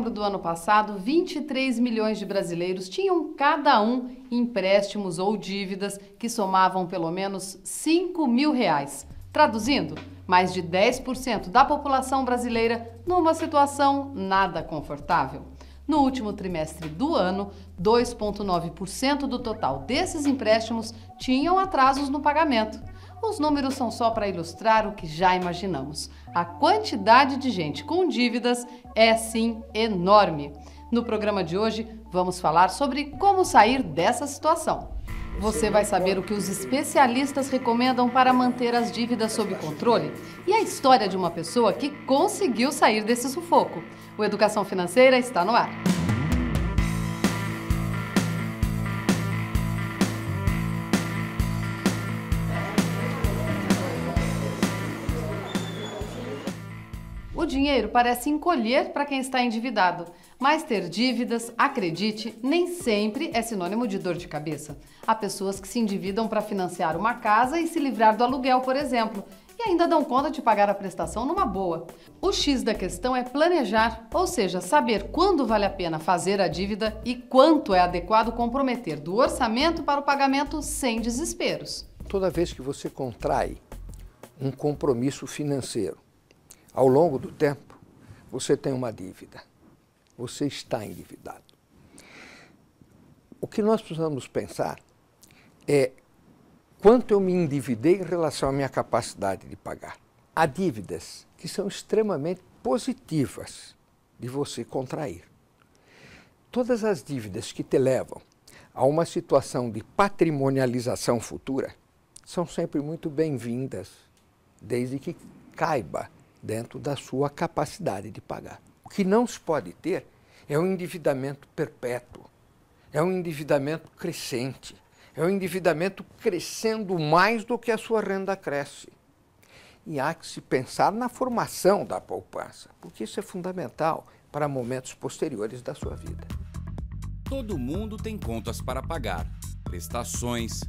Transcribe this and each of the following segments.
setembro do ano passado, 23 milhões de brasileiros tinham cada um empréstimos ou dívidas que somavam pelo menos R$ 5.000. Traduzindo, mais de 10% da população brasileira numa situação nada confortável. No último trimestre do ano, 2,9% do total desses empréstimos tinham atrasos no pagamento. Os números são só para ilustrar o que já imaginamos. A quantidade de gente com dívidas é, sim, enorme. No programa de hoje, vamos falar sobre como sair dessa situação. Você vai saber o que os especialistas recomendam para manter as dívidas sob controle e a história de uma pessoa que conseguiu sair desse sufoco. O Educação Financeira está no ar. O dinheiro parece encolher para quem está endividado, mas ter dívidas, acredite, nem sempre é sinônimo de dor de cabeça. Há pessoas que se endividam para financiar uma casa e se livrar do aluguel, por exemplo, e ainda dão conta de pagar a prestação numa boa. O X da questão é planejar, ou seja, saber quando vale a pena fazer a dívida e quanto é adequado comprometer do orçamento para o pagamento sem desesperos. Toda vez que você contrai um compromisso financeiro, ao longo do tempo, você tem uma dívida. Você está endividado. O que nós precisamos pensar é quanto eu me endividei em relação à minha capacidade de pagar. Há dívidas que são extremamente positivas de você contrair. Todas as dívidas que te levam a uma situação de patrimonialização futura são sempre muito bem-vindas, desde que caiba dentro da sua capacidade de pagar. O que não se pode ter é um endividamento perpétuo, é um endividamento crescente, é um endividamento crescendo mais do que a sua renda cresce. E há que se pensar na formação da poupança, porque isso é fundamental para momentos posteriores da sua vida. Todo mundo tem contas para pagar, prestações,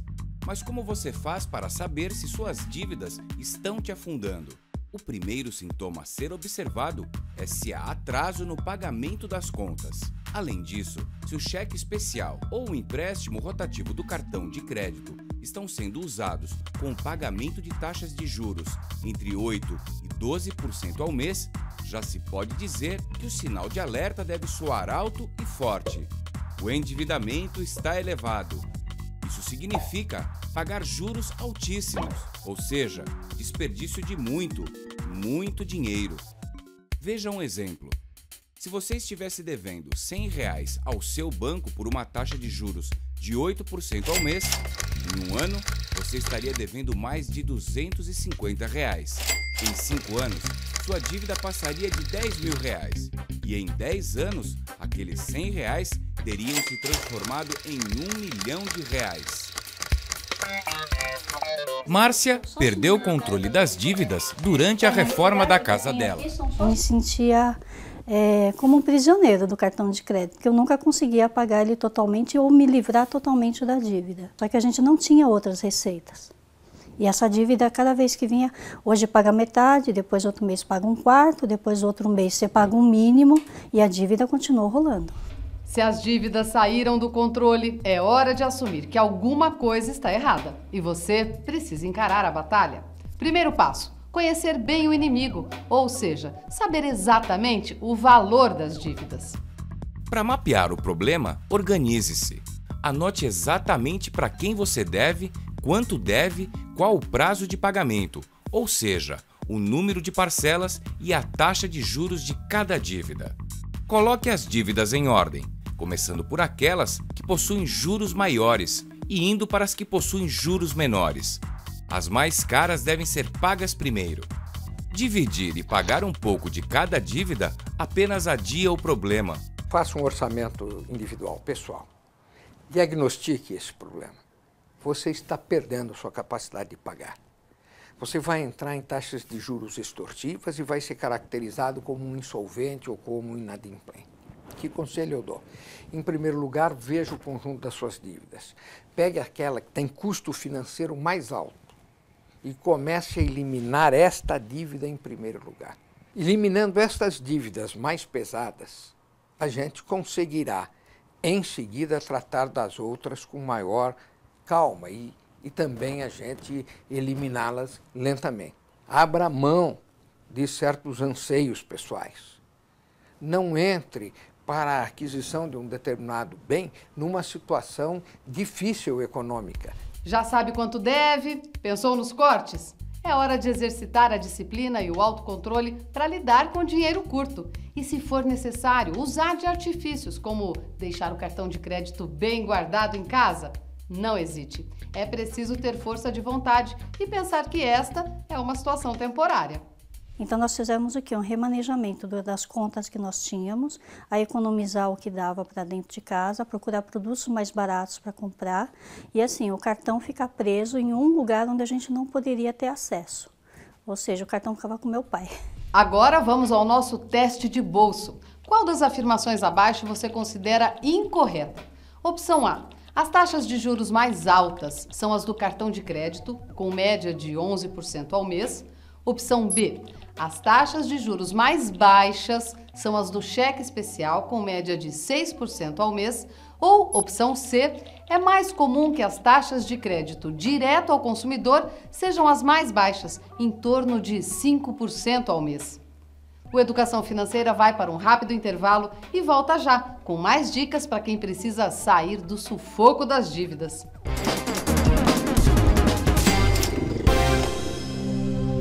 mas como você faz para saber se suas dívidas estão te afundando? O primeiro sintoma a ser observado é se há atraso no pagamento das contas. Além disso, se o cheque especial ou o empréstimo rotativo do cartão de crédito estão sendo usados com o pagamento de taxas de juros entre 8% e 12% ao mês, já se pode dizer que o sinal de alerta deve soar alto e forte. O endividamento está elevado. Isso significa pagar juros altíssimos, ou seja, desperdício de muito dinheiro. Veja um exemplo. Se você estivesse devendo R$ 100 ao seu banco por uma taxa de juros de 8% ao mês, em um ano você estaria devendo mais de R$ 250. Em 5 anos, sua dívida passaria de R$ 10.000 e em 10 anos, aqueles R$ 100 teriam se transformado em R$ 1 milhão. Márcia perdeu o controle das dívidas durante a reforma da casa dela. Eu me sentia como um prisioneiro do cartão de crédito, porque eu nunca conseguia pagar ele totalmente ou me livrar totalmente da dívida. Só que a gente não tinha outras receitas. E essa dívida, cada vez que vinha, hoje paga metade, depois outro mês paga um quarto, depois outro mês você paga um mínimo e a dívida continuou rolando. Se as dívidas saíram do controle, é hora de assumir que alguma coisa está errada e você precisa encarar a batalha. Primeiro passo: conhecer bem o inimigo, ou seja, saber exatamente o valor das dívidas. Para mapear o problema, organize-se. Anote exatamente para quem você deve, quanto deve, qual o prazo de pagamento, ou seja, o número de parcelas e a taxa de juros de cada dívida. Coloque as dívidas em ordem, começando por aquelas que possuem juros maiores e indo para as que possuem juros menores. As mais caras devem ser pagas primeiro. Dividir e pagar um pouco de cada dívida apenas adia o problema. Faça um orçamento individual, pessoal. Diagnostique esse problema. Você está perdendo sua capacidade de pagar. Você vai entrar em taxas de juros extorsivas e vai ser caracterizado como um insolvente ou como um inadimplente. Que conselho eu dou? Em primeiro lugar, veja o conjunto das suas dívidas. Pegue aquela que tem custo financeiro mais alto e comece a eliminar esta dívida em primeiro lugar. Eliminando estas dívidas mais pesadas, a gente conseguirá, em seguida, tratar das outras com maior calma e também a gente eliminá-las lentamente. Abra mão de certos anseios pessoais. Não entre para a aquisição de um determinado bem numa situação difícil econômica. Já sabe quanto deve? Pensou nos cortes? É hora de exercitar a disciplina e o autocontrole para lidar com dinheiro curto. E, se for necessário, usar de artifícios, como deixar o cartão de crédito bem guardado em casa. Não hesite. É preciso ter força de vontade e pensar que esta é uma situação temporária. Então nós fizemos o quê? Um remanejamento das contas que nós tínhamos, a economizar o que dava para dentro de casa, procurar produtos mais baratos para comprar e assim, o cartão ficar preso em um lugar onde a gente não poderia ter acesso. Ou seja, o cartão ficava com meu pai. Agora vamos ao nosso teste de bolso. Qual das afirmações abaixo você considera incorreta? Opção A. As taxas de juros mais altas são as do cartão de crédito, com média de 11% ao mês. Opção B. As taxas de juros mais baixas são as do cheque especial, com média de 6% ao mês. Ou, opção C, é mais comum que as taxas de crédito direto ao consumidor sejam as mais baixas, em torno de 5% ao mês. O Educação Financeira vai para um rápido intervalo e volta já, com mais dicas para quem precisa sair do sufoco das dívidas.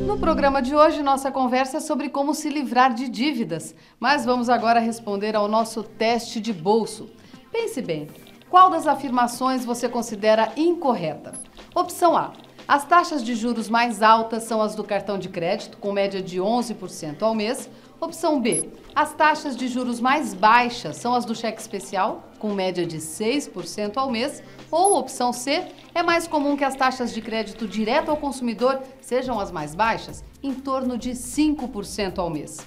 No programa de hoje, nossa conversa é sobre como se livrar de dívidas, mas vamos agora responder ao nosso teste de bolso. Pense bem, qual das afirmações você considera incorreta? Opção A. As taxas de juros mais altas são as do cartão de crédito, com média de 11% ao mês. Opção B. As taxas de juros mais baixas são as do cheque especial, com média de 6% ao mês. Ou, opção C, é mais comum que as taxas de crédito direto ao consumidor sejam as mais baixas, em torno de 5% ao mês.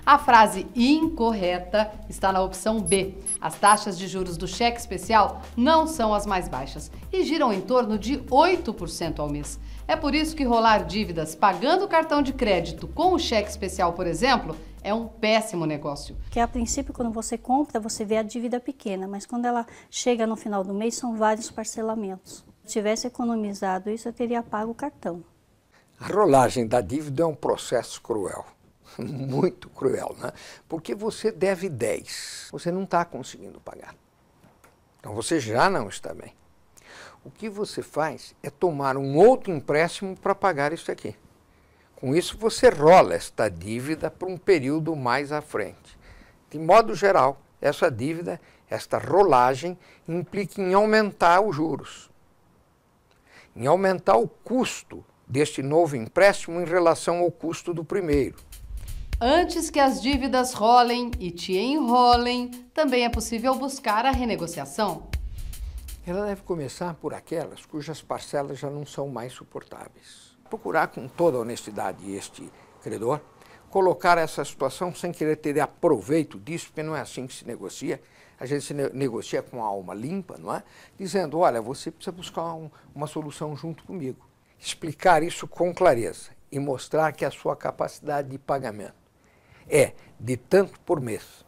A frase incorreta está na opção B. As taxas de juros do cheque especial não são as mais baixas e giram em torno de 8% ao mês. É por isso que rolar dívidas pagando o cartão de crédito com o cheque especial, por exemplo, é um péssimo negócio. Que a princípio, quando você compra, você vê a dívida pequena, mas quando ela chega no final do mês, são vários parcelamentos. Se tivesse economizado isso, eu teria pago o cartão. A rolagem da dívida é um processo cruel. Muito cruel, né? Porque você deve 10, você não está conseguindo pagar. Então você já não está bem. O que você faz é tomar um outro empréstimo para pagar isso aqui. Com isso você rola esta dívida para um período mais à frente. De modo geral, essa dívida, esta rolagem, implica em aumentar os juros, em aumentar o custo deste novo empréstimo em relação ao custo do primeiro. Antes que as dívidas rolem e te enrolem, também é possível buscar a renegociação. Ela deve começar por aquelas cujas parcelas já não são mais suportáveis. Procurar com toda a honestidade este credor, colocar essa situação sem querer ter proveito disso, porque não é assim que se negocia. A gente se negocia com a alma limpa, não é? Dizendo, olha, você precisa buscar uma solução junto comigo. Explicar isso com clareza e mostrar que a sua capacidade de pagamento é de tanto por mês.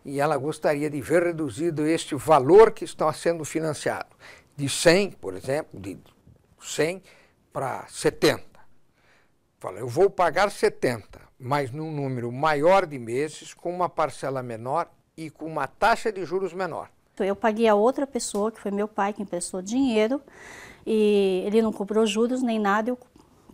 E ela gostaria de ver reduzido este valor que está sendo financiado. De 100, por exemplo, de 100 para 70. Fala, eu vou pagar 70, mas num número maior de meses, com uma parcela menor e com uma taxa de juros menor. Eu paguei a outra pessoa, que foi meu pai, que emprestou dinheiro, e ele não cobrou juros nem nada, eu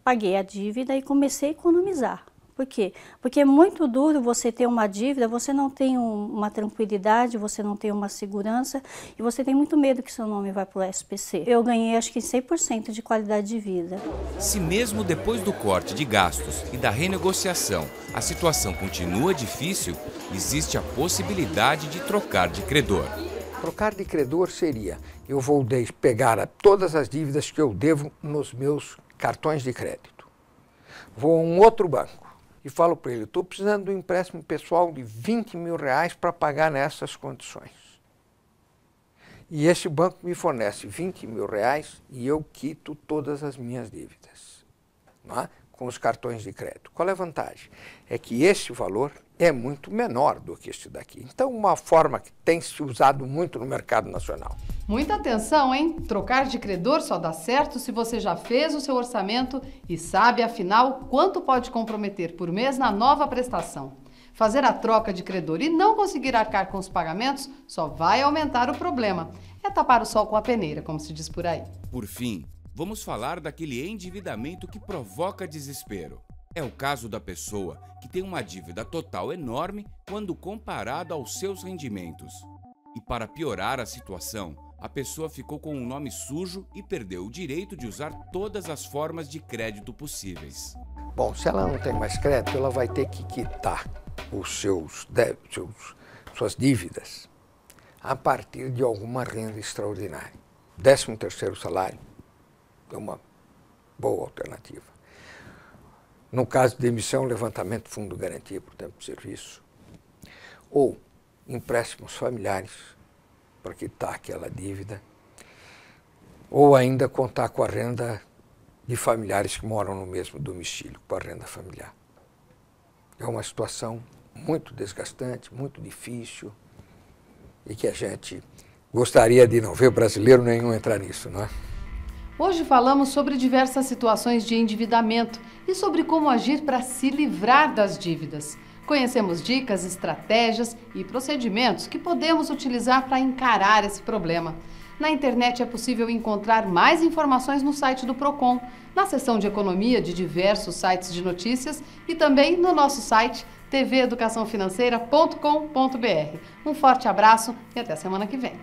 paguei a dívida e comecei a economizar. Por quê? Porque é muito duro você ter uma dívida, você não tem uma tranquilidade, você não tem uma segurança e você tem muito medo que seu nome vá para o SPC. Eu ganhei acho que 100% de qualidade de vida. Se mesmo depois do corte de gastos e da renegociação a situação continua difícil, existe a possibilidade de trocar de credor. Trocar de credor seria, eu vou pegar todas as dívidas que eu devo nos meus cartões de crédito. Vou a um outro banco e falo para ele, estou precisando de um empréstimo pessoal de 20 mil reais para pagar nessas condições. E esse banco me fornece 20 mil reais e eu quito todas as minhas dívidas. Não é? com os cartões de crédito. Qual é a vantagem? É que esse valor é muito menor do que este daqui. Então, uma forma que tem se usado muito no mercado nacional. Muita atenção, hein? Trocar de credor só dá certo se você já fez o seu orçamento e sabe, afinal, quanto pode comprometer por mês na nova prestação. Fazer a troca de credor e não conseguir arcar com os pagamentos só vai aumentar o problema. É tapar o sol com a peneira, como se diz por aí. Por fim, vamos falar daquele endividamento que provoca desespero. É o caso da pessoa que tem uma dívida total enorme quando comparada aos seus rendimentos. E para piorar a situação, a pessoa ficou com um nome sujo e perdeu o direito de usar todas as formas de crédito possíveis. Bom, se ela não tem mais crédito, ela vai ter que quitar os seus débitos, suas dívidas, a partir de alguma renda extraordinária. 13º salário é uma boa alternativa. No caso de emissão, levantamento fundo garantia por tempo de serviço, ou empréstimos familiares para quitar aquela dívida, ou ainda contar com a renda de familiares que moram no mesmo domicílio, com a renda familiar. É uma situação muito desgastante, muito difícil, e que a gente gostaria de não ver brasileiro nenhum entrar nisso, não é? Hoje falamos sobre diversas situações de endividamento e sobre como agir para se livrar das dívidas. Conhecemos dicas, estratégias e procedimentos que podemos utilizar para encarar esse problema. Na internet é possível encontrar mais informações no site do Procon, na seção de economia de diversos sites de notícias e também no nosso site tveducaçãofinanceira.com.br. Um forte abraço e até semana que vem.